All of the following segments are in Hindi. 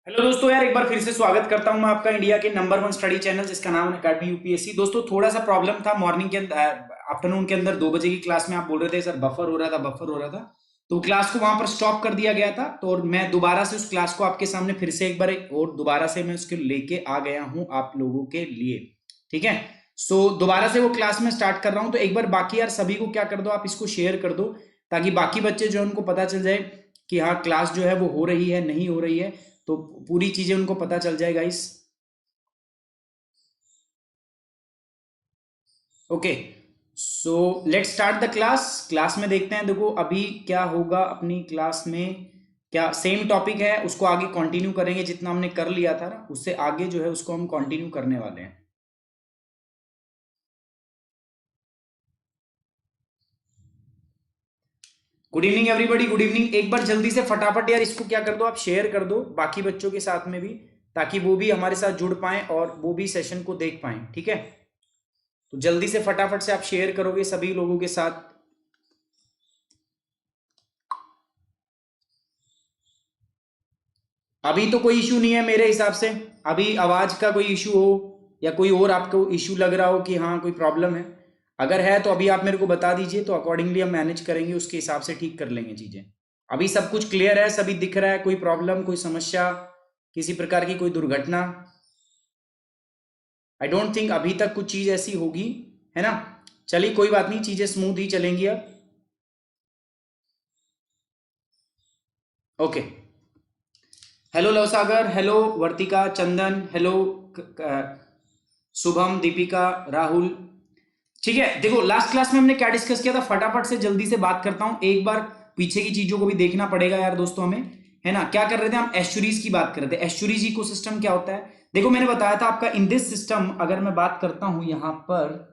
हेलो दोस्तों यार, एक बार फिर से स्वागत करता हूं मैं आपका इंडिया के नंबर 1 स्टडी चैनल जिसका नाम है अकेडमी यूपीएससी। दोस्तों थोड़ा सा प्रॉब्लम था मॉर्निंग के अंदर, आफ्टरनून के अंदर 2 बजे की क्लास में आप बोल रहे थे सर बफर हो रहा था। तो क्लास को वहां पर स्टॉप कर दिया गया था। तो और मैं दोबारा से उस क्लास को आपके सामने फिर से एक बार और दोबारा से मैं उसको लेके आ गया हूं आप लोगों के लिए। ठीक है। सो दोबारा से वो क्लास में स्टार्ट कर रहा हूं। तो एक बार बाकी यार सभी को क्या कर दो, आप इसको शेयर कर दो ताकि बाकी बच्चे जो है उनको पता चल जाए कि हाँ क्लास जो है वो हो रही है नहीं हो रही है। तो पूरी चीजें उनको पता चल जाए guys. Okay. So let start the class. Class में देखते हैं, देखो अभी क्या होगा अपनी क्लास में। क्या सेम टॉपिक है उसको आगे कंटिन्यू करेंगे, जितना हमने कर लिया था ना उससे आगे जो है उसको हम कंटिन्यू करने वाले हैं। Good evening everybody, good evening. एक बार जल्दी से फटाफट यार इसको क्या कर दो, आप शेयर कर दो बाकी बच्चों के साथ में भी, ताकि वो भी हमारे साथ जुड़ पाएं और वो भी सेशन को देख पाएं। ठीक है। तो जल्दी से फटाफट से आप शेयर करोगे सभी लोगों के साथ। अभी तो कोई इशू नहीं है मेरे हिसाब से। अभी आवाज का कोई इशू हो या कोई और आपको इशू लग रहा हो कि हाँ कोई प्रॉब्लम है, अगर है तो अभी आप मेरे को बता दीजिए, तो अकॉर्डिंगली हम मैनेज करेंगे, उसके हिसाब से ठीक कर लेंगे चीजें। अभी सब कुछ क्लियर है, सभी दिख रहा है, कोई प्रॉब्लम कोई समस्या किसी प्रकार की कोई दुर्घटना? आई डोंट थिंक अभी तक कुछ चीज ऐसी होगी, है ना। चलिए कोई बात नहीं, चीजें स्मूथ ही चलेंगी अब। ओके। हेलो लवसागर, हेलो वर्तिका, चंदन, हेलो शुभम, दीपिका, राहुल। ठीक है। देखो लास्ट क्लास में हमने क्या डिस्कस किया था, फटाफट से जल्दी से बात करता हूं एक बार। पीछे की चीजों को भी देखना पड़ेगा यार दोस्तों हमें, है ना। क्या कर रहे थे हम, एस्चुरीज की बात कर रहे थे। एस्चुरीज इकोसिस्टम क्या होता है, देखो मैंने बताया था आपका इन दिस सिस्टम, अगर मैं बात करता हूं यहां पर,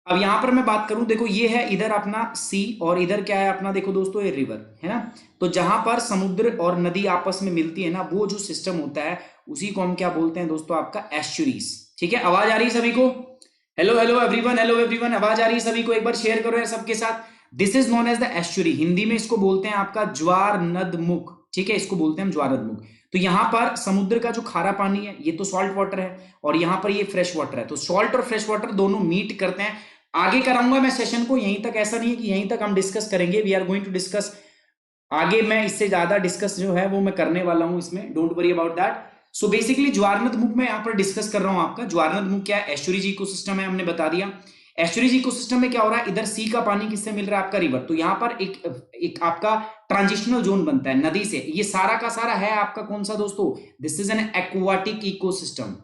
अब यहां पर मैं बात करूं, देखो ये है इधर अपना सी और इधर क्या है अपना, देखो दोस्तों ये रिवर है ना। तो जहां पर समुद्र और नदी आपस में मिलती है ना, वो जो सिस्टम होता है उसी को हम क्या बोलते हैं दोस्तों, आपका एस्चुरीज। ठीक है। आवाज आ रही है सभी को? Hello hello everyone, hello everyone, आवाज आ रही है सभी को? एक बार शेयर करो यार सबके साथ। This is known as the estuary, Hindi में इसको बोलते हैं आपका ज्वार नद मुख। ठीक है, इसको बोलते हैं हम ज्वार नद मुख। तो यहां पर समुद्र का जो खारा पानी है ये तो सॉल्ट वाटर है, और यहां पर ये फ्रेश वाटर है। तो सॉल्ट और फ्रेश वाटर दोनों मीट करते हैं। आगे कराऊंगा मैं सेशन को यहीं तक, ऐसा नहीं है कि यहीं तक हम डिस्कस करेंगे, we are going to discuss आगे। मैं इससे ज्यादा डिस्कस जो है वो मैं करने वाला हूं इसमें, don't worry about that. So basically ज्वारनद मुख में यहां पर डिस्कस कर रहा हूं आपका। ज्वारनद मुख क्या है, एस्चुरीज इकोसिस्टम है, हमने बता दिया। एस्चुरीज इकोसिस्टम में क्या हो रहा है, इधर सी का पानी किससे मिल रहा है, आपका रिवर। तो यहां पर एक आपका ट्रांजिशनल जोन बनता है नदी से। ये सारा का सारा है आपका कौन सा दोस्तों, this is an aquatic ecosystem.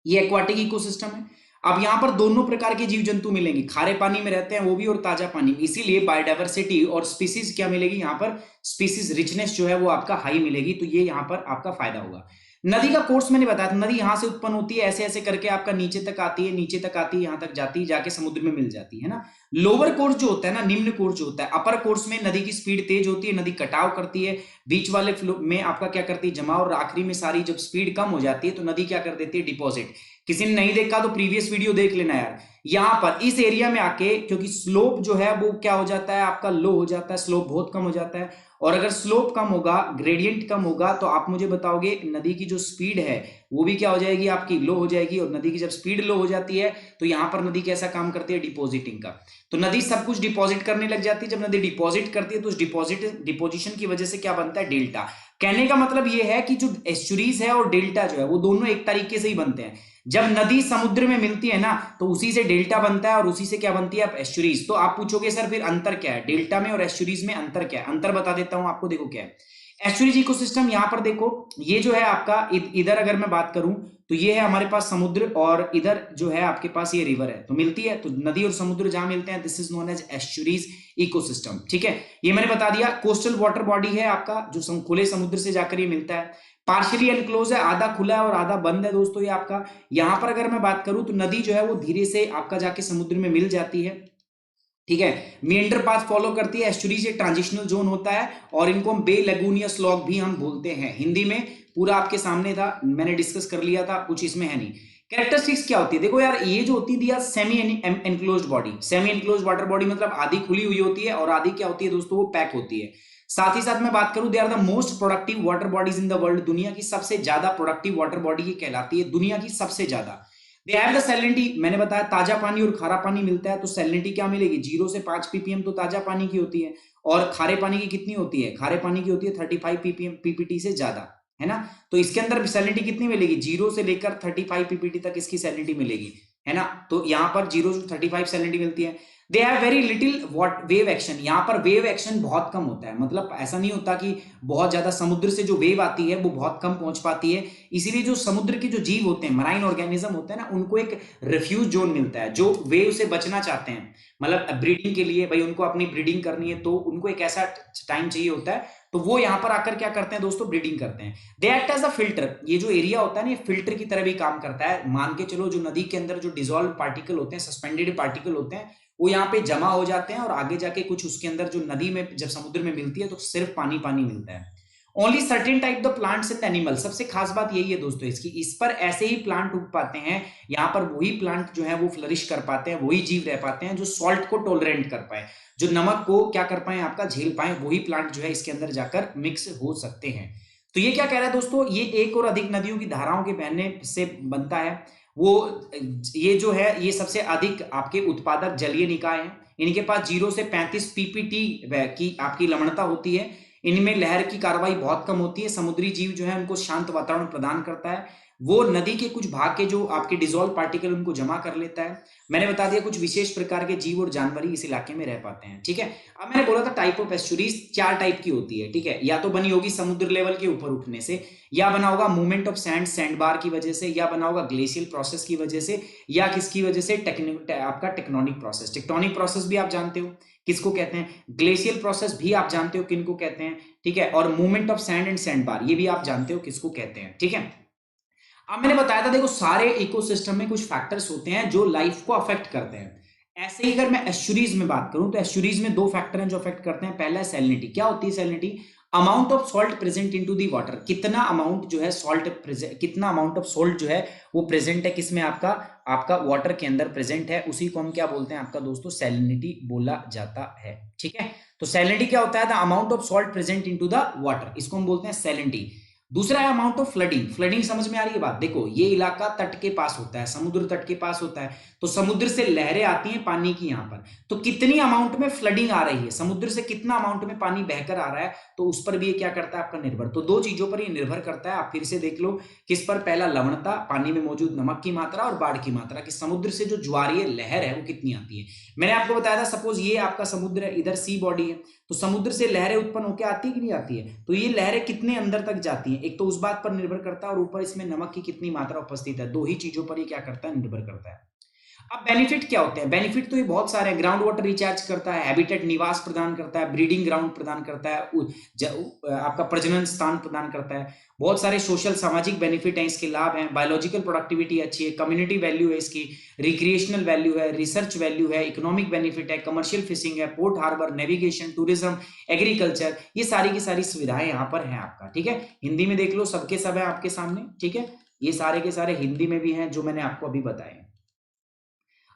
ये एक्वाटिक इकोसिस्टम है। अब यहां पर दोनों प्रकार के जीव जंतु मिलेंगे, खारे पानी में रहते हैं वो भी और ताजा पानी में, इसीलिए बायोडाइवर्सिटी और स्पीसीज क्या मिलेगी यहाँ पर, स्पीसीज रिचनेस जो है वो आपका हाई मिलेगी। तो ये यहाँ पर आपका फायदा होगा। नदी का कोर्स मैंने बताया था, नदी यहां से उत्पन्न होती है, ऐसे ऐसे करके आपका नीचे तक आती है, नीचे तक आती है, यहां तक जाती है, जाके समुद्र में मिल जाती है ना। लोअर कोर्स जो होता है ना, निम्न कोर्स जो होता है, अपर कोर्स में नदी की स्पीड तेज होती है, नदी कटाव करती है, बीच वाले फ्लो में आपका क्या करती है, जमाव, और आखिरी में सारी जब स्पीड कम हो जाती है तो नदी क्या कर देती है, डिपॉजिट। किसी ने नहीं देखा तो प्रीवियस वीडियो देख लेना यार। यहां पर इस एरिया में आके, क्योंकि स्लोप जो है वो क्या हो जाता है आपका, लो हो जाता है, स्लोप बहुत कम हो जाता है। और अगर स्लोप कम होगा, ग्रेडियंट कम होगा, तो आप मुझे बताओगे नदी की जो स्पीड है वो भी क्या हो जाएगी आपकी, लो हो जाएगी। और नदी की जब स्पीड लो हो जाती है तो यहां पर नदी कैसा काम करती है, डिपोजिटिंग का। तो नदी सब कुछ डिपॉजिट करने लग जाती है। जब नदी डिपॉजिट करती है तो उस डिपोजिशन की वजह से क्या बनता है, डेल्टा। कहने का मतलब यह है कि जो एस्चुरीज है और डेल्टा जो है वो दोनों एक तरीके से ही बनते हैं। जब नदी समुद्र में मिलती है ना तो उसी से डेल्टा बनता है और उसी से क्या बनती है, आप एस्चुरीज। तो आप पूछोगे सर फिर अंतर क्या है, डेल्टा में और एस्चुरीज में अंतर क्या है? अंतर बता देता हूं आपको, देखो क्या है। एस्चुरीज इकोसिस्टम यहां पर देखो, ये जो है आपका इधर अगर मैं बात करूं तो ये है हमारे पास समुद्र, और इधर जो है आपके पास ये रिवर है, तो मिलती है। तो नदी और समुद्र जहां मिलते हैं, this is known as estuaries ecosystem. ठीक है, ये मैंने बता दिया। कोस्टल वाटर बॉडी है आपका, जो खुले समुद्र से जाकर ये मिलता है। पार्शियली एनक्लोज है, आधा खुला है और आधा बंद है दोस्तों ये आपका। यहां पर अगर मैं बात करूं तो नदी जो है वो धीरे से आपका जाके समुद्र में मिल जाती है। ठीक है, मिएंडर पाथ फॉलो करती है। एस्चुरीज एक ट्रांजिशनल जोन होता है, और इनको हम बे लगून या स्लॉग भी हम बोलते हैं हिंदी में। पूरा आपके सामने था, मैंने डिस्कस कर लिया था, कुछ इसमें है नहीं। कैरेक्टरिस्टिक्स क्या होती है, देखो यार ये जो होती है semi enclosed body, semi enclosed water body मतलब आधी खुली हुई होती है और आधी क्या होती है दोस्तों, वो पैक होती है। साथ ही साथ मैं बात करूं, they are the most productive water bodies in the world, दुनिया की सबसे ज्यादा प्रोडक्टिव वाटर बॉडी ये कहलाती है, दुनिया की सबसे ज्यादा। दे हैव द सैलिनिटी, मैंने बताया ताजा पानी और खारा पानी मिलता है, तो सैलिनिटी क्या मिलेगी, 0 से 5 ppm तो ताजा पानी की होती है, और खारे पानी की कितनी होती है, खारे पानी की होती है 35 ppm पीपीटी से ज्यादा, है ना। तो इसके अंदर सैलिनिटी कितनी मिलेगी, 0 से लेकर 35 पीपीटी तक इसकी सैलिनिटी मिलेगी, है ना। तो यहाँ पर 0 से 35 सैलिनिटी मिलती है। They have very little what wave action, यहाँ पर वेव एक्शन बहुत कम होता है, मतलब ऐसा नहीं होता कि बहुत ज्यादा समुद्र से जो वेव आती है वो बहुत कम पहुंच पाती है, इसीलिए जो समुद्र के जो जीव होते हैं, मराइन ऑर्गेनिज्म होते हैं ना, उनको एक रिफ्यूज जोन मिलता है, जो वेव से बचना चाहते हैं, मतलब ब्रीडिंग के लिए, भाई उनको अपनी ब्रीडिंग करनी है तो उनको एक ऐसा टाइम चाहिए होता है, तो वो यहां पर आकर क्या करते हैं दोस्तों, ब्रीडिंग करते हैं। They act as a filter, ये जो एरिया होता है ना, ये फिल्टर की तरह भी काम करता है। मान के चलो जो नदी के अंदर जो डिजोल्व पार्टिकल होते हैं, सस्पेंडेड पार्टिकल होते हैं, वो यहाँ पे जमा हो जाते हैं और आगे जाके कुछ उसके अंदर जो नदी में जब समुद्र में मिलती है तो सिर्फ पानी पानी मिलता है। Only certain type the plants and animal, सबसे खास बात यही है दोस्तों इसकी, इस पर ऐसे ही प्लांट उग पाते हैं, यहाँ पर वही प्लांट जो है वो फ्लरिश कर पाते हैं, वही जीव रह पाते हैं जो सॉल्ट को टॉलरेंट कर पाए, जो नमक को क्या कर पाए आपका झेल पाए, वही प्लांट जो है इसके अंदर जाकर मिक्स हो सकते हैं। तो ये क्या कह रहा है दोस्तों, ये एक और अधिक नदियों की धाराओं के बहने से बनता है, वो ये जो है ये सबसे अधिक आपके उत्पादक जलीय निकाय हैं, इनके पास 0 से 35 पीपीटी की आपकी लवणता होती है, इनमें लहर की कार्रवाई बहुत कम होती है, समुद्री जीव जो है उनको शांत वातावरण प्रदान करता है, वो नदी के कुछ भाग के जो आपके डिजोल्व पार्टिकल उनको जमा कर लेता है। मैंने बता दिया कुछ विशेष प्रकार के जीव और जानवर ही इस इलाके में रह पाते हैं, ठीक है। अब मैंने बोला था टाइप ऑफ एस्चुरीज 4 टाइप की होती है, ठीक है, या तो बनी होगी समुद्र लेवल के ऊपर उठने से, या बना होगा मूवमेंट ऑफ सैंड बार की वजह से, या बना होगा ग्लेशियल प्रोसेस की वजह से, या किसकी वजह से, आपका टेक्टोनिक प्रोसेस। टेक्टोनिक प्रोसेस भी आप जानते हो किसको कहते हैं, ग्लेशियल प्रोसेस भी आप जानते हो किनको कहते हैं, ठीक है, और movement of sand and sand bar ये भी आप जानते हो किसको कहते हैं, ठीक है। अब मैंने बताया था देखो सारे इकोसिस्टम में कुछ फैक्टर्स होते हैं जो लाइफ को अफेक्ट करते हैं। ऐसे ही अगर मैं एस्चुरीज में बात करूं तो एस्चुरीज में 2 फैक्टर हैं जो अफेक्ट करते हैं। पहला है सैलिनिटी, क्या होती है salinity, amount of salt present into the water, कितना अमाउंट जो है सॉल्ट कितना अमाउंट ऑफ सॉल्ट जो है वो प्रेजेंट है किसमें, आपका आपका वाटर के अंदर प्रेजेंट है, उसी को हम क्या बोलते हैं आपका दोस्तों, सैलिनिटी बोला जाता है, ठीक है। तो सैलिनिटी क्या होता है, the amount of salt present into the water, इसको हम बोलते हैं सैलिनिटी। दूसरा है अमाउंट ऑफ फ्लडिंग, फ्लडिंग समझ में आ रही है बात, देखो ये इलाका तट के पास होता है, समुद्र तट के पास होता है, तो समुद्र से लहरें आती हैं पानी की यहाँ पर, तो कितनी अमाउंट में फ्लडिंग आ रही है, समुद्र से कितना अमाउंट में पानी बहकर आ रहा है, तो उस पर भी ये क्या करता है आपका निर्भर। तो 2 चीजों पर ये निर्भर करता है, आप फिर से देख लो किस पर, पहला लवणता, पानी में मौजूद नमक की मात्रा, और बाढ़ की मात्रा, कि समुद्र से जो ज्वारीय लहर है वो कितनी आती है। मैंने आपको बताया था सपोज ये आपका समुद्र है, इधर सी बॉडी है, तो समुद्र से लहरें उत्पन्न होकर आती है कि नहीं आती है, तो ये लहरें कितने अंदर तक जाती हैं, एक तो उस बात पर निर्भर करता है, और ऊपर इसमें नमक की कितनी मात्रा उपस्थित है, 2 ही चीजों पर ये क्या करता है, निर्भर करता है। अब बेनिफिट क्या होते हैं, बेनिफिट तो ये बहुत सारे हैं, ग्राउंड वाटर रिचार्ज करता है, हैबिटेट निवास प्रदान करता है, ब्रीडिंग ग्राउंड प्रदान करता है, आपका प्रजनन स्थान प्रदान करता है, बहुत सारे सोशल सामाजिक बेनिफिट हैं, इसके लाभ हैं, बायोलॉजिकल प्रोडक्टिविटी अच्छी है, कम्युनिटी वैल्यू है इसकी, रिक्रिएशनल वैल्यू है, रिसर्च वैल्यू है, इकोनॉमिक बेनिफिट है, कमर्शियल फिशिंग है, port harbour, navigation, tourism, agriculture, ये सारी की सारी सुविधाएं यहाँ पर हैं आपका, ठीक है। हिंदी में देख लो, सबके सब है आपके सामने, ठीक है, ये सारे के सारे हिंदी में भी हैं जो मैंने आपको अभी बताए।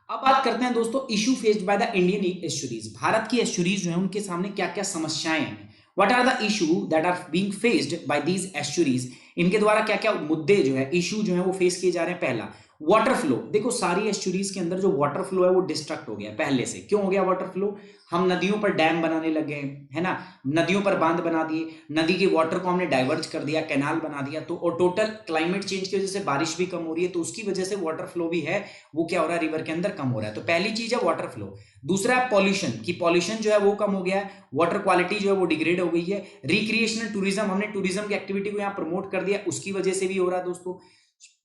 अब बात करते हैं दोस्तों issue faced by the Indian estuaries, Bharat की एस्चुरीज जो है उनके सामने क्या क्या समस्याएं हैं, what are the issue that are being faced by these estuaries, इनके द्वारा क्या क्या मुद्दे जो है, इशू जो है वो फेस किए जा रहे हैं। पहला वाटर फ्लो, देखो सारी एस्चुरीज के अंदर जो वाटर फ्लो है वो डिस्ट्रक्ट हो गया पहले से, क्यों हो गया वाटर फ्लो, हम नदियों पर डैम बनाने लग गए, है ना, नदियों पर बांध बना दिए, नदी के वाटर को हमने डाइवर्ज कर दिया, कैनाल बना दिया, तो और टोटल क्लाइमेट चेंज की वजह से बारिश भी कम हो रही है, तो उसकी वजह से वाटर फ्लो भी है वो क्या हो रहा है, रिवर के अंदर कम हो रहा है। तो पहली चीज है वाटर फ्लो। दूसरा है पॉल्यूशन, की पॉल्यूशन जो है वो कम हो गया है, वाटर क्वालिटी जो है वो डिग्रेड हो गई है। रिक्रिएशनल टूरिज्म, हमने टूरिज्म की एक्टिविटी को यहाँ प्रमोट कर दिया, उसकी वजह से भी हो रहा है दोस्तों।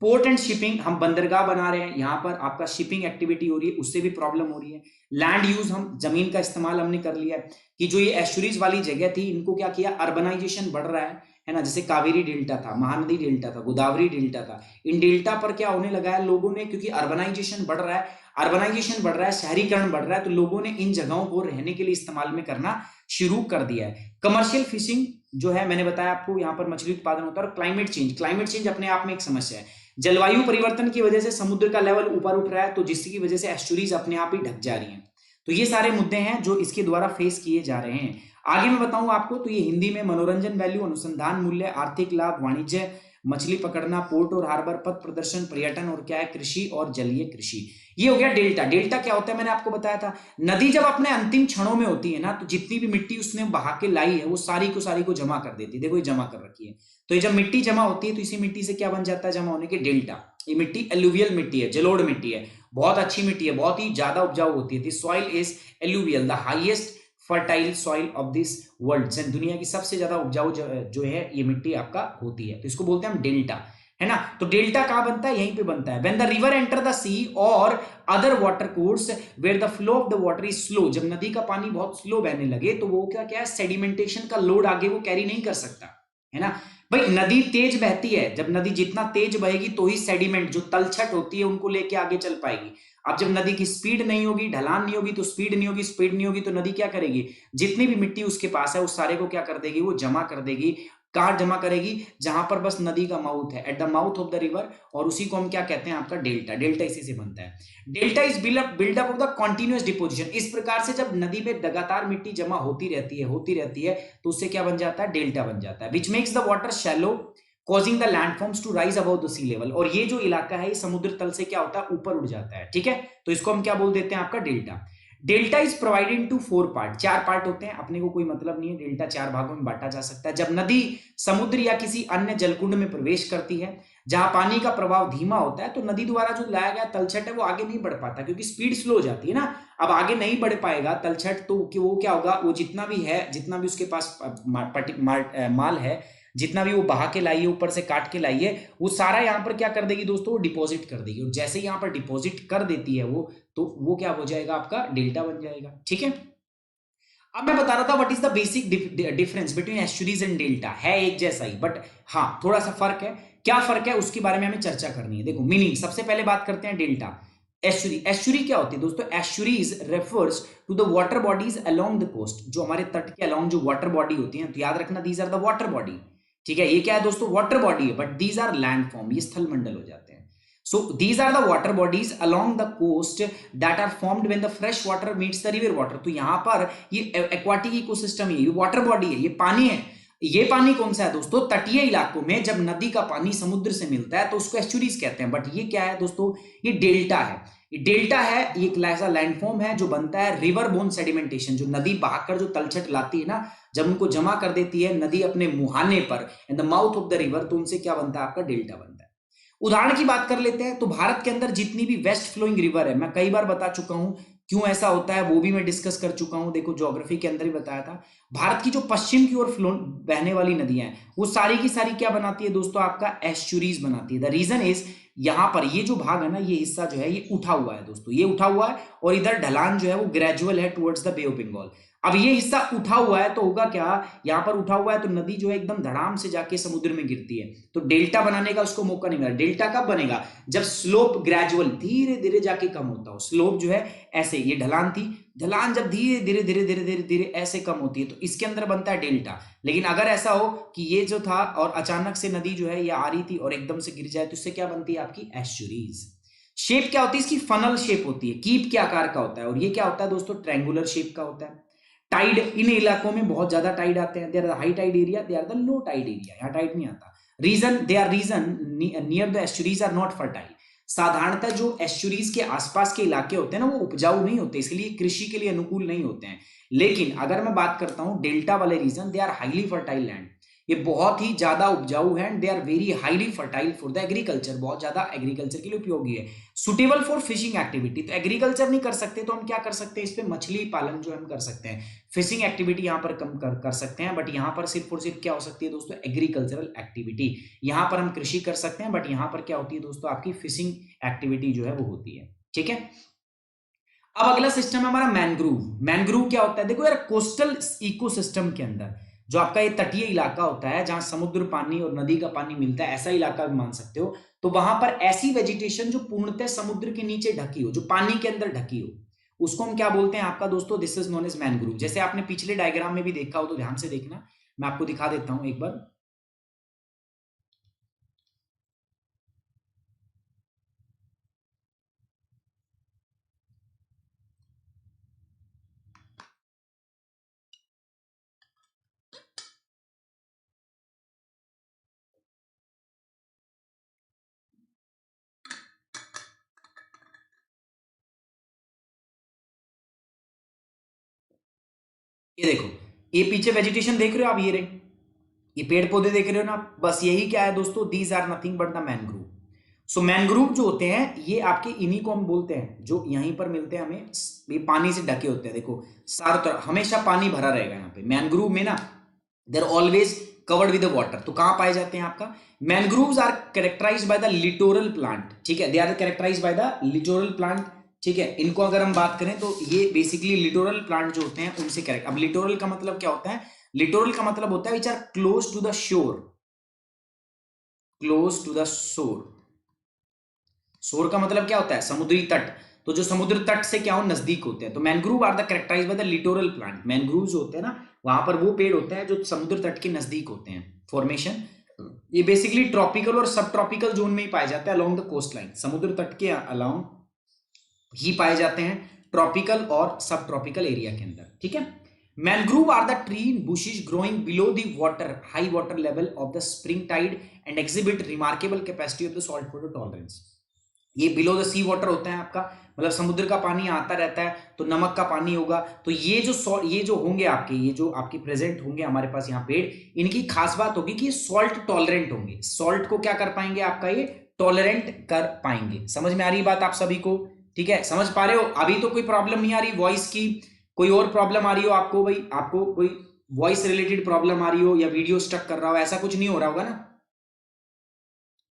पोर्ट एंड शिपिंग, हम बंदरगाह बना रहे हैं, यहाँ पर आपका शिपिंग एक्टिविटी हो रही है, उससे भी प्रॉब्लम हो रही है। लैंड यूज, हम जमीन का इस्तेमाल हमने कर लिया है, कि जो ये एस्चुरीज वाली जगह थी इनको क्या किया, अर्बनाइजेशन बढ़ रहा है ना, जैसे कावेरी डेल्टा था, महानदी डेल्टा था, गोदावरी डेल्टा था, इन डेल्टा पर क्या होने लगा है लोगों ने, क्योंकि अर्बनाइजेशन बढ़ रहा है, अर्बनाइजेशन बढ़ रहा है, शहरीकरण बढ़ रहा है, तो लोगों ने इन जगहों को रहने के लिए इस्तेमाल में करना शुरू कर दिया है। कमर्शियल फिशिंग जो है, मैंने बताया आपको, यहाँ पर मछली उत्पादन होता है। और क्लाइमेट चेंज अपने आप में एक समस्या है। जलवायु परिवर्तन की वजह से समुद्र का लेवल ऊपर उठ रहा है, तो जिसकी वजह से एस्चुरीज अपने आप ही ढक जा रही हैं। तो ये सारे मुद्दे हैं जो इसके द्वारा फेस किए जा रहे हैं। आगे मैं बताऊं आपको, तो ये हिंदी में मनोरंजन वैल्यू, अनुसंधान मूल्य, आर्थिक लाभ, वाणिज्य, मछली पकड़ना, पोर्ट और हार्बर, पथ प्रदर्शन, पर्यटन और क्या है, कृषि और जलीय कृषि। ये हो गया डेल्टा। डेल्टा क्या होता है, मैंने आपको बताया था। नदी जब अपने अंतिम क्षणों में होती है ना, तो जितनी भी मिट्टी उसने बहा के लाई है वो सारी को जमा कर देती है। देखो ये जमा कर रखी है। तो ये जब मिट्टी जमा होती है तो इसी मिट्टी से क्या बन जाता है जमा होने के, डेल्टा। ये मिट्टी एलुवियल मिट्टी है, जलोढ़ मिट्टी है, बहुत अच्छी मिट्टी है, बहुत ही ज्यादा उपजाऊ होती है। This soil is alluvial, the highest fertile soil of this world. दुनिया की सबसे ज्यादा उपजाऊ जो है ये मिट्टी आपका होती है, तो इसको बोलते हैं हम डेल्टा, है ना। तो डेल्टा कहां बनता है, यहीं पे बनता है। When the river enter the sea और other water course where the flow of the water is slow, जब नदी का पानी बहुत स्लो बहने लगे तो वो क्या क्या है, सेडिमेंटेशन का लोड आगे वो कैरी नहीं कर सकता, है ना। भाई नदी तेज बहती है, जब नदी जितना तेज बहेगी तो ही सेडिमेंट जो तलछट होती है उनको लेके आगे चल पाएगी। अब जब नदी की स्पीड नहीं होगी, ढलान नहीं होगी, तो स्पीड नहीं होगी, स्पीड नहीं होगी, तो नदी क्या करेगी, जितनी भी मिट्टी उसके पास है उस सारे को क्या कर देगी, वो जमा कर देगी। कहां जमा करेगी, जहां पर बस नदी का माउथ है, at the mouth of the river, और उसी को हम क्या कहते हैं, आपका डेल्टा। डेल्टा इसी से बनता है। Delta is buildup of the continuous deposition. इस प्रकार से जब नदी में लगातार मिट्टी जमा होती रहती है, तो उससे क्या बन जाता है, डेल्टा बन जाता है। Which makes the water shallow causing the landforms to rise above the sea level. और ये जो इलाका है ये समुद्र तल से क्या होता है, ऊपर उठ जाता है, ठीक है। तो इसको हम क्या बोल देते हैं, आपका delta. Delta is provided into 4 part, 4 part होते हैं, अपने को कोई मतलब नहीं है। डेल्टा 4 भागों में बांटा जा सकता है। जब नदी समुद्र या किसी अन्य जलकुंड में प्रवेश करती है जहां पानी का प्रवाह धीमा होता है, तो नदी द्वारा जो लाया गया तलछट है वो आगे नहीं बढ़ पाता, क्योंकि स्पीड स्लो हो जाती है ना। अब आगे नहीं बढ़ पाएगा तलछट, तो कि वो क्या होगा, वो जितना भी उसके पास माल है, जितना भी वो बहा के लाई है, ऊपर से काट के लाई है, वो सारा यहाँ पर क्या कर देगी दोस्तों, वो डिपॉजिट कर देगी। और जैसे यहाँ पर डिपॉजिट कर देती है वो, तो वो क्या हो जाएगा, आपका डेल्टा बन जाएगा, ठीक है। अब मैं बता रहा था what is the basic difference between estuaries and delta. है एक जैसा ही, बट हाँ थोड़ा सा फर्क है। क्या फर्क है उसके बारे में हमें चर्चा करनी है। देखो मीनिंग, सबसे पहले बात करते हैं डेल्टा। एस्चुरी क्या होती है दोस्तों, estuaries refers to the water bodies along the coast. जो हमारे तट के अलोंग जो वाटर बॉडी होती है, तो याद रखना these are the water body, ठीक है। ये क्या है दोस्तों, वाटर बॉडी है, बट दीज आर लैंडफॉर्म, ये स्थल मंडल हो जाते हैं। So these are the water bodies along the coast that are formed when the fresh water meets the river water। तो यहाँ पर ये एक्वाटिक इकोसिस्टम है, ये वाटर बॉडी है, ये पानी है। ये पानी कौन सा है दोस्तों, तटीय इलाकों में जब नदी का पानी समुद्र से मिलता है तो उसको एस्चुरीज कहते हैं। बट ये क्या है दोस्तों, ये डेल्टा है। ये डेल्टा है, ये एक ऐसा लैंडफॉर्म है जो बनता है रिवर बोन सेडिमेंटेशन। जो नदी बहाकर जो तलछट लाती है ना, जब उनको जमा कर देती है नदी अपने मुहाने पर, in the mouth of the river, तो उनसे क्या बनता है, आपका डेल्टा बनता है। उदाहरण की बात कर लेते हैं, तो भारत के अंदर जितनी भी वेस्ट फ्लोइंग रिवर है, मैं कई बार बता चुका हूं क्यों ऐसा होता है, वो भी मैं डिस्कस कर चुका हूं। देखो ज्योग्राफी के अंदर ही बताया था। भारत की जो पश्चिम की ओर फ्लो बहने वाली नदियां हैं, वो सारी की सारी क्या बनाती है दोस्तों, आपका एस्चुरीज बनाती है। द रीजन इज, यहां पर ये जो भाग है ना, ये हिस्सा जो है ये उठा हुआ है दोस्तों, ये उठा हुआ है, और इधर ढलान जो है वो ग्रेजुअल है towards the bay of Bengal. अब ये हिस्सा उठा हुआ है तो होगा क्या, यहां पर उठा हुआ है तो नदी जो है एकदम धड़ाम से जाके समुद्र में गिरती है, तो डेल्टा बनाने का उसको मौका नहीं मिला। डेल्टा कब बनेगा, जब स्लोप ग्रेजुअल धीरे धीरे जाके कम होता हो। स्लोप जो है ऐसे, ये ढलान थी, ढलान जब धीरे धीरे धीरे धीरे धीरे धीरे ऐसे कम होती है, तो इसके अंदर बनता है डेल्टा। लेकिन अगर ऐसा हो कि ये जो था और अचानक से नदी जो है ये आ रही थी और एकदम से गिर जाए, तो इससे क्या बनती है, आपकी एस्चुरीज। शेप क्या होती है इसकी, फनल शेप होती है, कीप के आकार का होता है। और ये क्या होता है दोस्तों, ट्रायंगुलर शेप का होता है। टाइड, इन इलाकों में बहुत ज्यादा टाइड आते हैं। They are the high tide area, they are the low tide area, यहाँ टाइड नहीं आता। Region near the estuaries are not fertile. साधारणतः जो एस्चुरीज के आसपास के इलाके होते हैं ना, वो उपजाऊ नहीं होते, इसलिए कृषि के लिए अनुकूल नहीं होते हैं। लेकिन अगर मैं बात करता हूं डेल्टा वाले region, they are highly fertile land, ये बहुत ही ज्यादा उपजाऊ है, and they are very highly fertile for the agriculture, बहुत ज्यादा एग्रीकल्चर के लिए उपयोगी है। सुटेबल फॉर फिशिंग एक्टिविटी, तो एग्रीकल्चर नहीं कर सकते तो हम क्या कर सकते हैं, इस पे मछली पालन जो हम कर सकते हैं। फिशिंग एक्टिविटी यहाँ पर कम कर सकते हैं, बट यहाँ पर सिर्फ और सिर्फ क्या हो सकती है दोस्तों, एग्रीकल्चरल एक्टिविटी। यहाँ पर हम कृषि कर सकते हैं, बट यहाँ पर क्या होती है दोस्तों, आपकी फिशिंग एक्टिविटी जो है वो होती है, ठीक है। अब अगला सिस्टम है हमारा मैनग्रूव। मैनग्रूव क्या होता है, देखो यार, कोस्टल इकोसिस्टम के अंदर जो आपका ये तटीय इलाका होता है, जहां समुद्र पानी और नदी का पानी मिलता है, ऐसा इलाका भी मान सकते हो, तो वहां पर ऐसी वेजिटेशन जो पूर्णतः समुद्र के नीचे ढकी हो, जो पानी के अंदर ढकी हो, उसको हम क्या बोलते हैं आपका दोस्तों, this is known as mangrove. जैसे आपने पिछले डायग्राम में भी देखा हो तो ध्यान से देखना, मैं आपको दिखा देता हूं एक बार। ये देखो, ये पीछे वेजिटेशन देख रहे हो आप, ये रहे, ये पेड़ पौधे देख रहे हो ना, बस यही क्या है दोस्तों, these are nothing but the mangrove. So mangrove जो होते हैं ये आपके, इन्हीं को हम बोलते हैं जो यहीं पर मिलते हैं हमें, ये पानी से ढके होते हैं। देखो चारों तरफ हमेशा पानी भरा रहेगा यहाँ पे मैनग्रूव में ना, there always covered with water. तो कहां पाए जाते हैं आपका, mangroves are characterize by the littoral plant, ठीक है, they are characterize by the littoral plant, ठीक है। इनको अगर हम बात करें तो ये बेसिकली लिटोरल प्लांट जो होते हैं उनसे करेक्ट। अब लिटोरल का मतलब क्या होता है, लिटोरल का मतलब होता है which are close to the shore, close to the shore. Shore का मतलब क्या होता है, समुद्री तट। तो जो समुद्र तट से क्या हो, नजदीक होते हैं। तो mangrove are the characterize by the littoral plant. Mangrove जो होते हैं ना, वहां पर वो पेड़ होते हैं जो समुद्र तट के नजदीक होते हैं। फॉर्मेशन ये बेसिकली ट्रॉपिकल और सब ट्रॉपिकल जोन में ही पाए जाते हैं, अलोंग द कोस्ट लाइन, समुद्र तट के अलोंग ही पाए जाते हैं, ट्रॉपिकल और सब ट्रॉपिकल एरिया के अंदर, ठीक है। Mangrove are the tree in bushes growing below the water, high water level of the spring tide and exhibit remarkable capacity of the salt water tolerance. ये बिलो द सी वाटर होता है आपका, मतलब समुद्र का पानी आता रहता है तो नमक का पानी होगा। तो ये जो होंगे आपके, ये जो आपके प्रेजेंट होंगे हमारे पास यहाँ पेड़, इनकी खास बात होगी कि ये सॉल्ट टॉलरेंट होंगे। सॉल्ट को क्या कर पाएंगे आपका, ये टॉलरेंट कर पाएंगे। समझ में आ रही बात आप सभी को, ठीक है, समझ पा रहे हो। अभी तो कोई प्रॉब्लम नहीं आ रही वॉइस की, कोई और प्रॉब्लम आ रही हो आपको, भाई आपको कोई वॉइस रिलेटेड प्रॉब्लम आ रही हो या वीडियो स्टक कर रहा हो, ऐसा कुछ नहीं हो रहा होगा ना,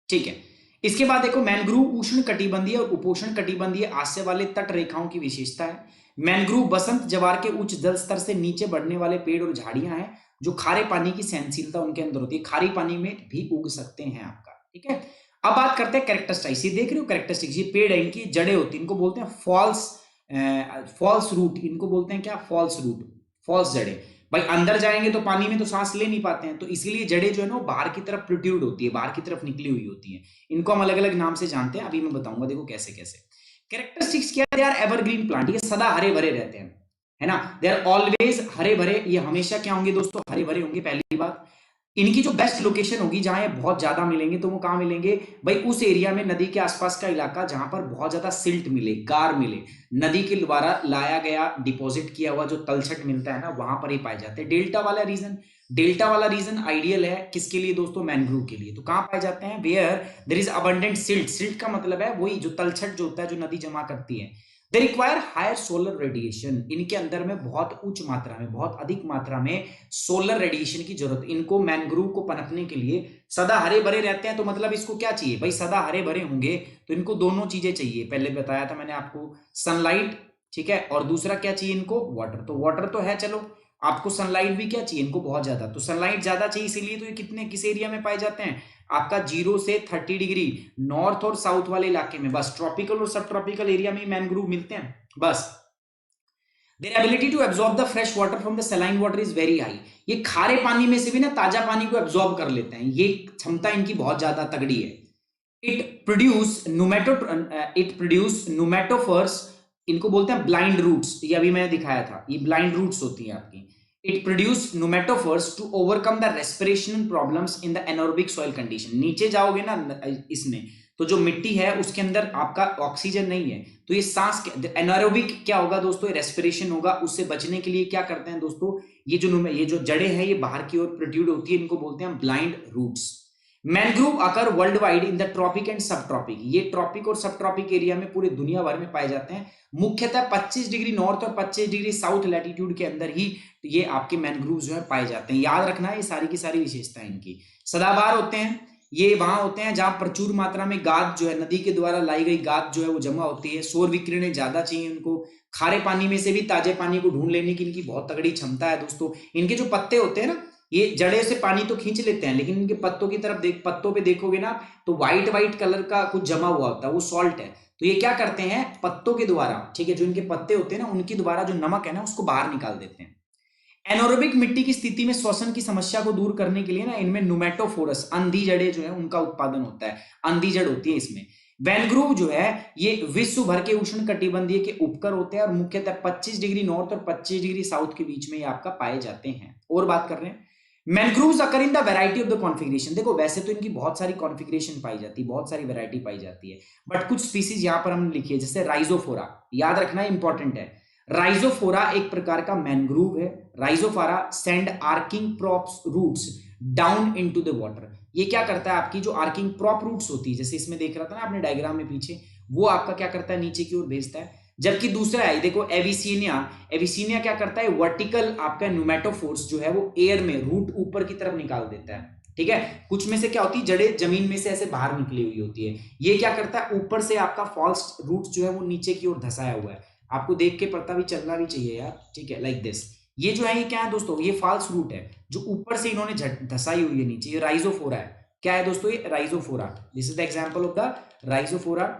ठीक है। इसके बाद देखो, मैनग्रूव उष्ण कटिबंधीय और उपोष्ण कटिबंधीय आश्रय वाले तट रेखाओं की विशेषता है। मैनग्रूव बसंत जवार के उच्च जल स्तर से नीचे बढ़ने वाले पेड़ और झाड़ियां हैं जो खारे पानी की सहनशीलता उनके अंदर होती है, खारी पानी में भी उग सकते हैं आपका, ठीक है। अब बात करते हैं कैरेक्टरिस्टिक्स। ये देख रहे हो कैरेक्टरिस्टिक्स, ये पेड़ है, इनकी जड़ें होती है, इनको बोलते हैं फॉल्स रूट, इनको बोलते हैं क्या, फॉल्स रूट, फॉल्स जड़ें। भाई अंदर जाएंगे तो पानी में तो सांस ले नहीं पाते हैं, तो इसीलिए जड़ें जो है ना बाहर की तरफ प्रोट्रूड होती है, बाहर की तरफ निकली हुई होती है। इनको हम अलग अलग नाम से जानते हैं, अभी मैं बताऊंगा, देखो कैसे कैसे। कैरेक्टरिस्टिक्स क्या, दे आर एवरग्रीन प्लांट, ये सदा हरे भरे रहते हैं, है ना, दे आर ऑलवेज हरे भरे, ये हमेशा क्या होंगे दोस्तों, हरे भरे होंगे। पहली बात, इनकी जो बेस्ट लोकेशन होगी जहां ये बहुत ज्यादा मिलेंगे, तो वो कहां मिलेंगे भाई, उस एरिया में, नदी के आसपास का इलाका जहां पर बहुत ज्यादा सिल्ट मिले, गार मिले, नदी के द्वारा लाया गया डिपॉजिट किया हुआ जो तलछट मिलता है ना, वहां पर ही पाए जाते हैं। डेल्टा वाला रीजन आइडियल है किसके लिए दोस्तों, मैनग्रूव के लिए। तो कहां पाए जाते हैं, where there is abundant silt. Silt का मतलब है वही जो तलछट जो होता है, जो नदी जमा करती है। They require higher solar radiation, इनके अंदर में बहुत उच्च मात्रा में, बहुत अधिक मात्रा में सोलर रेडिएशन की जरूरत। इनको मैनग्रूव को पनपने के लिए, सदा हरे भरे रहते हैं तो मतलब इसको क्या चाहिए भाई, सदा हरे भरे होंगे तो इनको दोनों चीजें चाहिए, पहले बताया था मैंने आपको, सनलाइट, ठीक है, और दूसरा क्या चाहिए इनको, वाटर। तो वाटर तो है, चलो, आपको सनलाइट भी क्या चाहिए इनको, बहुत ज्यादा। तो सनलाइट ज्यादा चाहिए, इसीलिए तो ये कितने, किस एरिया में पाए जाते हैं आपका, 0 से 30 डिग्री नॉर्थ और साउथ वाले इलाके में, बस ट्रॉपिकल और सब ट्रॉपिकल एरिया में मैनग्रूव मिलते हैं बस। Their ability to absorb the fresh water from the saline water is very high. ये खारे पानी में से भी ना ताजा पानी को एब्जॉर्ब कर लेते हैं, ये क्षमता इनकी बहुत ज्यादा तगड़ी है। इट प्रोड्यूस नुमेटोफर्स, इनको बोलते हैं ब्लाइंड रूट्स, ये अभी मैंने दिखाया था, ये ब्लाइंड रूट्स होती हैं आपकी। It produce pneumatophores to overcome the respiration problems in the anaerobic soil condition. नीचे जाओगे ना इसमें, तो जो मिट्टी है उसके अंदर आपका ऑक्सीजन नहीं है, तो ये सांस, एनारोबिक क्या होगा दोस्तों, रेस्पिरेशन होगा, उससे बचने के लिए क्या करते हैं दोस्तों, ये जो जड़ें हैं ये बाहर की ओर प्रोट्रूड होती है, इनको बोलते हैं blind roots. Mangrove occur world wide in the tropic and sub tropic, ये ट्रॉपिक और सब ट्रॉपिक एरिया में पूरे दुनिया भर में पाए जाते हैं। मुख्यतः 25 डिग्री नॉर्थ और 25 डिग्री साउथ लैटिट्यूड के अंदर ही ये आपके मैनग्रोव जो है पाए जाते हैं। याद रखना है ये सारी की सारी विशेषताएं इनकी। सदाबहार होते हैं, ये वहां होते हैं जहां प्रचुर मात्रा में गाद जो है, नदी के द्वारा लाई गई गाद जो है वो जमा होती है। सौर विकिरण ज्यादा चाहिए उनको, खारे पानी में से भी ताजे पानी को ढूंढ लेने की इनकी बहुत तगड़ी क्षमता है दोस्तों। इनके जो पत्ते होते हैं ना, ये जड़े से पानी तो खींच लेते हैं, लेकिन इनके पत्तों की तरफ पत्तों पे देखोगे ना तो व्हाइट व्हाइट कलर का कुछ जमा हुआ होता है, वो सॉल्ट है। तो ये क्या करते हैं पत्तों के द्वारा, ठीक है, जो इनके पत्ते होते हैं ना उनके द्वारा जो नमक है ना उसको बाहर निकाल देते हैं। एनोरोबिक मिट्टी की स्थिति में श्वसन की समस्या को दूर करने के लिए ना इनमें नुमेटोफोरस अंधी जड़े जो है उनका उत्पादन होता है, अंधी जड़ होती है इसमें। मैंग्रोव जो है ये विश्व भर के उष्ण कटिबंधीय के उपकर होते हैं और मुख्यतः 25 डिग्री नॉर्थ और 25 डिग्री साउथ के बीच में ये आपका पाए जाते हैं। और बात कर रहे हैं mangroves occur in the variety of the configuration. देखो वैसे तो इनकी बहुत सारी कॉन्फ़िगरेशन पाई जाती है, बहुत सारी वैरायटी पाई जाती है, बट कुछ स्पीसीज यहां पर हमने लिखी है, जैसे राइजोफोरा, याद रखना इंपॉर्टेंट है। राइजोफोरा एक प्रकार का मैंग्रोव है। Rhizophora send arching props roots down into the water. ये क्या करता है आपकी जो आर्किंग प्रॉप रूट्स होती है, जैसे इसमें देख रहा था ना आपने डायग्राम में पीछे, वो आपका क्या करता है नीचे की ओर भेजता है। जबकि दूसरा है देखो एविसीनिया, एविसीनिया क्या करता है वर्टिकल आपका न्यूमेटोफोर्स जो है वो एयर में रूट ऊपर की तरफ निकाल देता है, ठीक है। कुछ में से क्या होती है जड़ें जमीन में से ऐसे बाहर निकली हुई होती है, ये क्या करता है ऊपर से आपका फॉल्स रूट जो है वो नीचे की ओर धसाया हुआ है। आपको देख के पता भी चलना भी चाहिए यार, ठीक है, लाइक दिस। ये जो है ये क्या है दोस्तों, ये फॉल्स रूट है जो ऊपर से इन्होंने धसाई हुई है नीचे, ये राइजोफोरा है। क्या है दोस्तों ये Rhizophora, this is the example of the Rhizophora.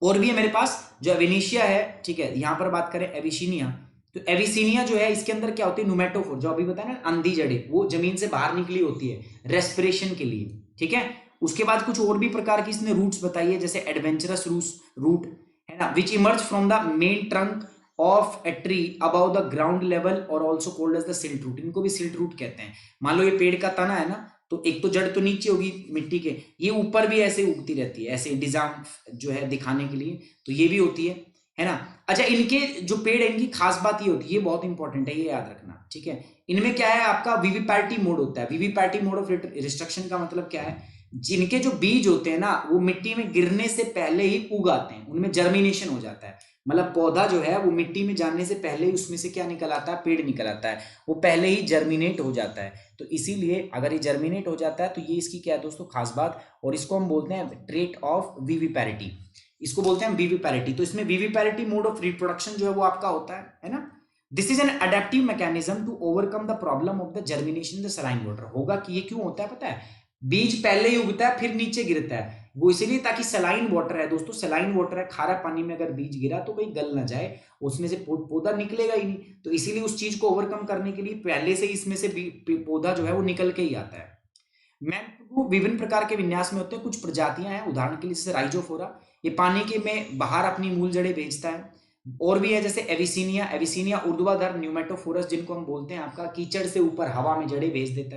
और भी है मेरे पास जो एविनिशिया है, ठीक है, यहां पर बात करें एविशीनिया, तो एविसीनिया जो है इसके अंदर क्या होती है न्यूमेटोफोर, जो अभी बताया ना अंधी जड़ें, वो जमीन से बाहर निकली होती है रेस्पिरेशन के लिए, ठीक है। उसके बाद कुछ और भी प्रकार की इसने रूट्स बताई है, जैसे एडवेंचरस रूट है ना, which emerge from the main trunk of a tree above the ground level और also called as the silt root. इनको भी सिल्ट रूट कहते हैं। मान लो ये पेड़ का तना है ना, तो एक तो जड़ तो नीचे होगी मिट्टी के, ये ऊपर भी ऐसे उगती रहती है, ऐसे डिजाइन जो है दिखाने के लिए, तो ये भी होती है ना। अच्छा इनके जो पेड़ है इनकी खास बात ये होती है, ये बहुत इंपॉर्टेंट है, ये याद रखना, ठीक है। इनमें क्या है आपका विविपैरिटी मोड होता है। विविपैरिटी मोड ऑफ रिस्ट्रक्शन का मतलब क्या है, जिनके जो बीज होते हैं ना वो मिट्टी में गिरने से पहले ही उग आते हैं, उनमें जर्मिनेशन हो जाता है। मतलब पौधा जो है वो मिट्टी में जाने से पहले ही उसमें से क्या निकल आता है, पेड़ निकल आता है, वो पहले ही जर्मिनेट हो जाता है। तो इसीलिए अगर ये जर्मिनेट हो जाता है तो ये इसकी क्या है दोस्तों खास बात, और इसको हम बोलते हैं ट्रेट ऑफ विविपैरिटी, इसको बोलते हैं विविपैरिटी। तो इसमें विविपैरिटी मोड ऑफ रिप्रोडक्शन जो है वो आपका होता है ना। This is an adaptive mechanism to overcome the problem of the germination the saline water. होगा कि ये क्यों होता है पता है, बीज पहले ही उगता है फिर नीचे गिरता है, वो इसीलिए ताकि सलाइन वाटर है दोस्तों, सलाइन वाटर है, खारा पानी में अगर बीज गिरा तो कहीं गल ना जाए, उसमें से पौधा निकलेगा ही नहीं। तो इसीलिए उस चीज को ओवरकम करने के लिए पहले से इसमें से पौधा जो है वो निकल के ही आता है। मैंग्रोव विभिन्न प्रकार के विन्यास में होते हैं। कुछ प्रजातियां हैं उदाहरण के लिए जैसे राइजोफोरा, ये पानी के में बाहर अपनी मूल जड़ें भेजता है। और भी है जैसे एविसीनिया, एविसीनिया ऊर्ध्वाधर न्यूमेटोफोरस जिनको हम बोलते हैं आपका कीचड़ से ऊपर हवा में जड़ें भेज देता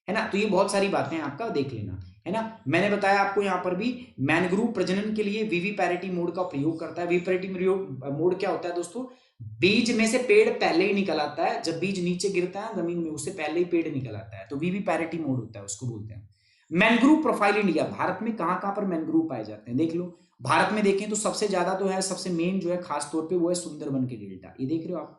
है ना। तो ये बहुत सारी बातें आपका देख लेना, है ना। मैंने बताया आपको यहाँ पर भी मैंग्रोव प्रजनन के लिए विविपैरिटी मोड का प्रयोग करता है। विविपैरिटी मोड क्या होता है दोस्तों, बीज में से पेड़ पहले ही निकल आता है, जब बीज नीचे गिरता है जमीन में उससे पहले ही पेड़ निकल आता है, तो विविपैरिटी मोड होता है, उसको बोलते हैं। मैंग्रोव प्रोफाइल इंडिया, भारत में कहां कहां पर मैंग्रोव पाए जाते हैं देख लो। भारत में देखें तो सबसे ज्यादा तो है, सबसे मेन जो है खास तौर पे वो है सुंदरबन के डेल्टा, ये देख रहे हो आप,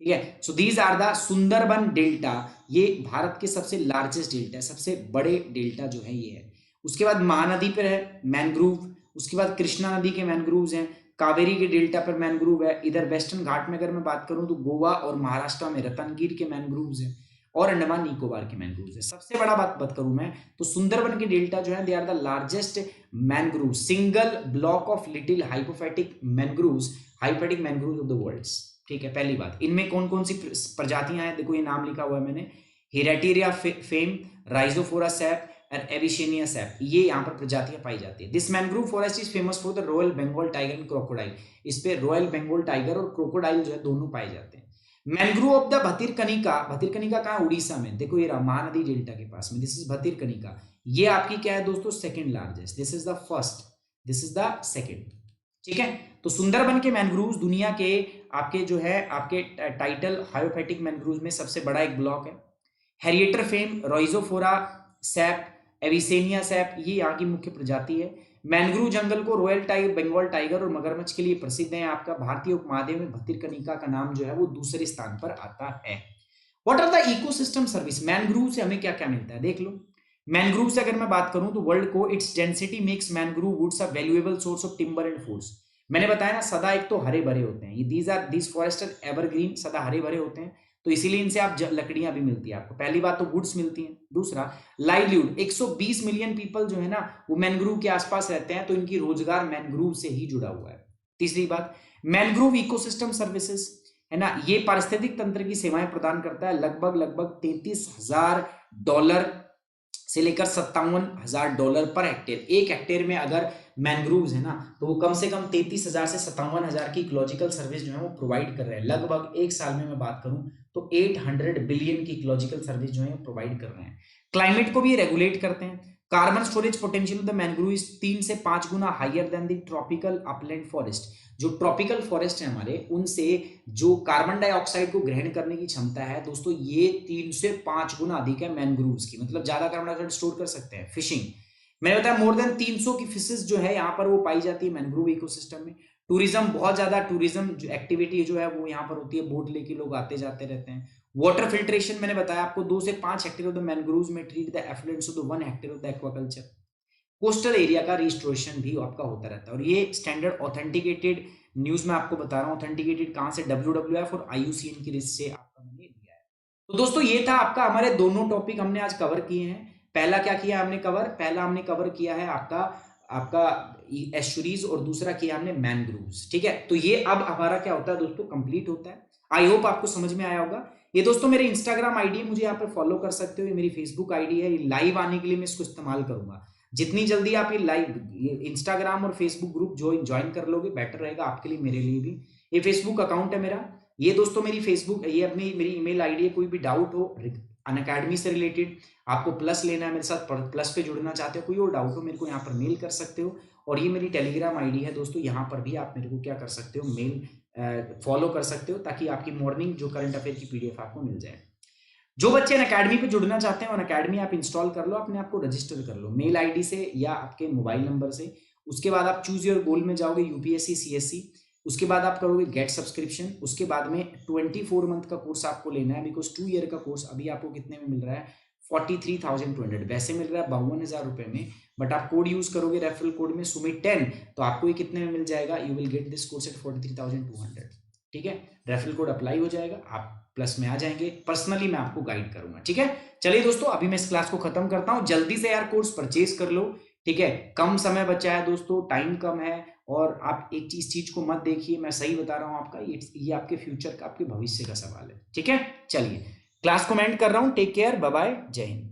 ठीक है। So these are the Sundarban delta, ये भारत के सबसे लार्जेस्ट डेल्टा है, सबसे बड़े डेल्टा जो है ये है। उसके बाद महानदी पर है मैंग्रोव, उसके बाद कृष्णा नदी के मैंग्रोव्स हैं, कावेरी के डेल्टा पर मैंग्रोव है। इधर वेस्टर्न घाट में अगर मैं बात करूं तो गोवा और महाराष्ट्र में रतनगिर के मैंग्रोव्स हैं, और अंडमान निकोबार के मैंग्रोव्स है। सबसे बड़ा बात करूं मैं तो सुंदरबन के डेल्टा जो है they are the largest mangrove single block of little halophytic mangroves, halophytic mangroves of the world, ठीक है। पहली बात, इनमें कौन कौन सी प्रजातियां हैं, देखो ये नाम लिखा हुआ है मैंने, हेरेटेरिया फेम, राइजोफोरा सैप और एविशेनिया सैप, ये यहाँ पर प्रजातियां पाई जाती है। This mangrove forest is famous for the royal Bengal tiger and crocodile, इस पे रॉयल बंगाल टाइगर और क्रोकोडाइल जो है दोनों पाए जाते हैं। Mangrove of the Bhitarkanika, Bhitarkanika कहाँ उड़ीसा में, देखो ये महानदी डेल्टा के पास में, दिस इज भतीरकनिका, ये आपकी क्या है दोस्तों second largest, this is the first, this is the second, ठीक है। तो सुंदरबन के मैंग्रोव्स दुनिया के आपके जो है आपके टाइटल हाइपोफैटिक मैंग्रोव्स में सबसे बड़ा एक ब्लॉक है। Heritiera fomes, Rhizophora sp, Avicennia sp, ये यहाँ की मुख्य प्रजाति है। मैंग्रोव जंगल को रॉयल टाइगर, बंगाल टाइगर और मगरमच्छ के लिए प्रसिद्ध है। आपका भारतीय उपमहाद्वीप में भतीरकनिका का नाम जो है वो दूसरे स्थान पर आता है। What are the ecosystem service, mangrove से हमें क्या क्या मिलता है देख लो। मैंग्रोव से अगर मैं बात करूं तो वर्ल्ड को its density makes mangrove woods a valuable source of timber and foods. मैंने बताया ना सदा एक तो हरे भरे होते हैं, ये दीज फॉरेस्ट आर एवरग्रीन, सदा हरे भरे होते हैं, तो इसीलिए इनसे आप लकड़ियां भी मिलती है आपको। पहली बात तो गुड्स मिलती हैं। दूसरा लाइवलीहुड, 120 मिलियन पीपल जो है ना वो मैनग्रोव के आसपास रहते हैं, तो इनकी रोजगार मैनग्रोव से ही जुड़ा हुआ है। तीसरी बात, मैनग्रोव इकोसिस्टम सर्विसेज है ना, ये पारिस्थितिक तंत्र की सेवाएं प्रदान करता है। लगभग $33,000 से लेकर $57,000 पर हेक्टेयर। एक हेक्टेयर में अगर मैनग्रोव्स है ना तो वो कम से कम 33,000 से 57,000 की इकोलॉजिकल सर्विस जो है वो प्रोवाइड कर रहे हैं। लगभग एक साल में मैं बात करूं तो 800 बिलियन की इकोलॉजिकल सर्विस जो है प्रोवाइड कर रहे हैं। क्लाइमेट को भी रेगुलेट करते हैं। Carbon storage potential of the mangrove is 3 से 5 गुना higher than the tropical upland forest. जो ट्रॉपिकल फॉरेस्ट है हमारे, उनसे जो कार्बन डाइऑक्साइड को ग्रहण करने की क्षमता है दोस्तों, ये 3 से 5 गुना अधिक है मैनग्रोव्स की, मतलब ज्यादा कार्बन डाइऑक्साइड स्टोर कर सकते हैं। फिशिंग, मैंने बताया मोर देन 300 की फिशेस जो है यहाँ पर वो पाई जाती है मैनग्रोव इकोसिस्टम में। टूरिज्म, बहुत ज्यादा टूरिज्म एक्टिविटी जो है वो यहाँ पर होती है, बोट लेके लोग आते जाते रहते हैं। वाटर फिल्ट्रेशन, मैंने बताया आपको 2 से 5 हेक्टेयर ऑफ द मैनग्रोव्स में treat the effluents of the 1 hectare of the aquaculture. Coastal area का रिस्टोरेशन भी आपका होता रहता है। और ये स्टैंडर्ड ऑथेंटिकेटेड न्यूज में आपको बता रहा हूँ। ऑथेंटिकेटेड कहां से? WWF और IUCN की लिस्ट से आपका मैंने लिया है। तो दोस्तों ये था आपका, हमारे दोनों टॉपिक हमने आज कवर किए हैं। पहला क्या किया हमने कवर? पहला हमने कवर किया है आपका आपका एस्चुरीज, और दूसरा किया हमने मैनग्रोव्स। ठीक है, तो ये अब हमारा क्या होता है दोस्तों, कंप्लीट होता है। आई होप आपको समझ में आया होगा। ये दोस्तों मेरे इंस्टाग्राम आईडी है, मुझे यहाँ पे फॉलो कर सकते हो। ये मेरी फेसबुक आईडी है। ये लाइव आने के लिए मैं इसको इस्तेमाल करूंगा। जितनी जल्दी आप ये लाइव इंस्टाग्राम और फेसबुक ग्रुप ज्वाइन कर लोगे बेटर रहेगा आपके लिए, मेरे लिए भी। ये फेसबुक अकाउंट है मेरा। ये दोस्तों मेरी फेसबुक, ये अपनी मेरी ईमेल आईडी है। कोई भी डाउट हो अनअकैडमी से रिलेटेड, आपको प्लस लेना है मेरे साथ, प्लस पे जुड़ना चाहते हो, कोई और डाउट हो मेरे को यहाँ पर मेल कर सकते हो। और ये मेरी टेलीग्राम आईडी है दोस्तों, यहाँ पर भी आप मेरे को क्या कर सकते हो, मेल फॉलो कर सकते हो, ताकि आपकी मॉर्निंग जो करंट अफेयर की PDF आपको मिल जाए। जो बच्चे अनअकैडमी पे जुड़ना चाहते हैं, अनअकैडमी आप इंस्टॉल कर लो, अपने आप को रजिस्टर कर लो मेल आईडी से या आपके मोबाइल नंबर से। उसके बाद आप चूज योर गोल में जाओगे, UPSC CSC। उसके बाद आप करोगे गेट सब्सक्रिप्शन। उसके बाद में 24 मंथ का कोर्स आपको लेना है, बिकॉज 2 ईयर का कोर्स अभी आपको कितने में मिल रहा है? 43,200। वैसे मिल रहा है 52,000 रुपए में, बट आप कोड यूज करोगे रेफरल कोड में सुमित10, तो आपको ये कितने में मिल जाएगा? You will get this course eight 43,200। ठीक है, रेफरल कोड अप्लाई हो जाएगा, आप प्लस में आ जाएंगे। पर्सनली मैं आपको गाइड करूंगा। ठीक है, चलिए दोस्तों अभी मैं इस क्लास को खत्म करता हूं। जल्दी से यार कोर्स परचेज कर लो। ठीक है, कम समय बचा है दोस्तों, टाइम कम है। और आप एक चीज को मत देखिए, मैं सही बता रहा हूं आपका, ये आपके फ्यूचर का, आपके भविष्य का सवाल है। ठीक है, चलिए क्लास को मैं एंड कर रहा हूं। टेक केयर, बाय बाय, जय हिंद।